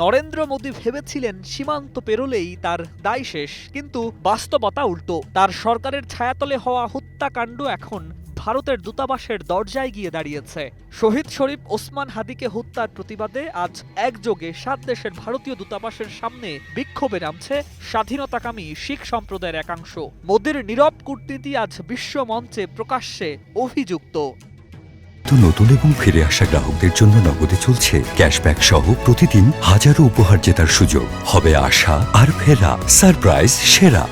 নরেন্দ্র মোদী ভেবেছিলেন সীমান্ত পেরোলেই তার দায় শেষ, কিন্তু বাস্তবতা উল্টো। তার সরকারের ছায়াতলে হওয়া হত্যাকাণ্ড এখন ভারতের দূতাবাসের দরজায় গিয়ে দাঁড়িয়েছে। শহীদ শরীফ ওসমান হাদিকে হত্যার প্রতিবাদে আজ একযোগে 7 দেশের ভারতীয় দূতাবাসের সামনে বিক্ষোভে নামছে স্বাধীনতাকামী শিখ সম্প্রদায়ের একাংশ। মোদির নীরব কূটনীতি আজ বিশ্ব মঞ্চে প্রকাশ্যে অভিযুক্ত। নতুন এবং ফিরে আসা গ্রাহকদের জন্য নগদে চলছে ক্যাশব্যাক সহ প্রতিদিন হাজারো উপহার জেতার সুযোগ। হবে আশা আর ফেরা, সারপ্রাইজ সেরা।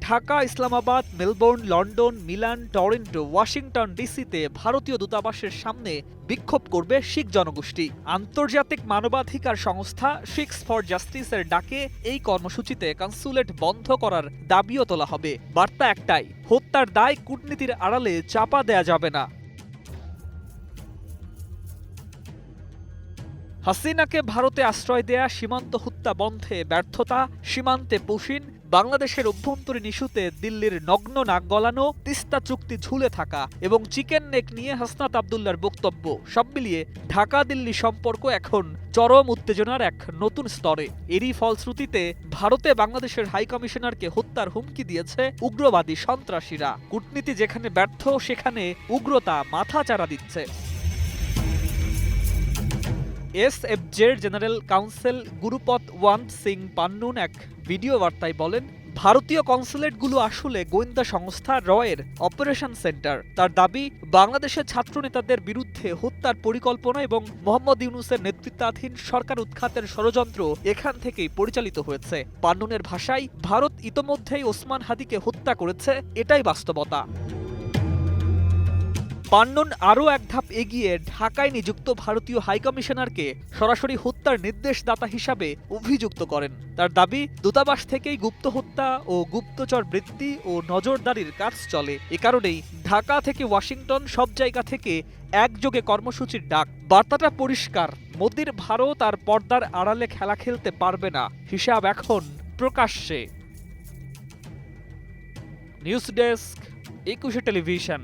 Dhaka, Islamabad, Melbourne, London, Milan, Toronto, Washington ডিসিতে ভারতীয় দূতাবাসের সামনে বিক্ষোভ করবে শিখ জনগোষ্ঠী। আন্তর্জাতিক মানবাধিকার সংস্থা শিখস ফর জাস্টিসের ডাকে এই কর্মসূচিতে কনস্যুলেট বন্ধ করার দাবিও তোলা হবে। বার্তা একটাই, হত্যার দায় কূটনীতির আড়ালে চাপা দেয়া যাবে না। হাসিনাকে ভারতে আশ্রয় দেয়া, সীমান্ত হত্যা বন্ধে ব্যর্থতা, সীমান্তে পুশিন, বাংলাদেশের অভ্যন্তরীণ ইস্যুতে দিল্লির নগ্ন নাক গলানো, তিস্তা চুক্তি ঝুলে থাকা এবং চিকেন নেক নিয়ে হাসনাত আবদুল্লার বক্তব্য, সব মিলিয়ে ঢাকা দিল্লি সম্পর্ক এখন চরম উত্তেজনার এক নতুন স্তরে। এরই ফলশ্রুতিতে ভারতে বাংলাদেশের হাইকমিশনারকে হত্যার হুমকি দিয়েছে উগ্রবাদী সন্ত্রাসীরা। কূটনীতি যেখানে ব্যর্থ, সেখানে উগ্রতা মাথাচাড়া দিচ্ছে। এসএফজের জেনারেল কাউন্সিল গুরুপত ওয়ান্ত সিং পান্নুন এক ভিডিও বার্তায় বলেন, ভারতীয় কনসুলেটগুলো আসলে গোয়েন্দা সংস্থা রয়ের অপারেশন সেন্টার। তার দাবি, বাংলাদেশের ছাত্রনেতাদের বিরুদ্ধে হত্যার পরিকল্পনা এবং মোহাম্মদ ইউনূসের নেতৃত্বাধীন সরকার উৎখাতের ষড়যন্ত্র এখান থেকেই পরিচালিত হয়েছে। পান্নুনের ভাষায়, ভারত ইতোমধ্যেই ওসমান হাদিকে হত্যা করেছে, এটাই বাস্তবতা। পান্নুন আরও এক ধাপ এগিয়ে ঢাকায় নিযুক্ত ভারতীয় হাইকমিশনারকে সরাসরি হত্যার নির্দেশদাতা হিসাবে অভিযুক্ত করেন। তার দাবি, দূতাবাস থেকেই গুপ্ত হত্যা ও গুপ্তচর বৃত্তি ও নজরদারির কাজ চলে। এ কারণেই ঢাকা থেকে ওয়াশিংটন সব জায়গা থেকে একযোগে কর্মসূচির ডাক। বার্তাটা পরিষ্কার, মোদির ভারত আর পর্দার আড়ালে খেলা খেলতে পারবে না, হিসাব এখন প্রকাশ্যে। News desk, 21 television.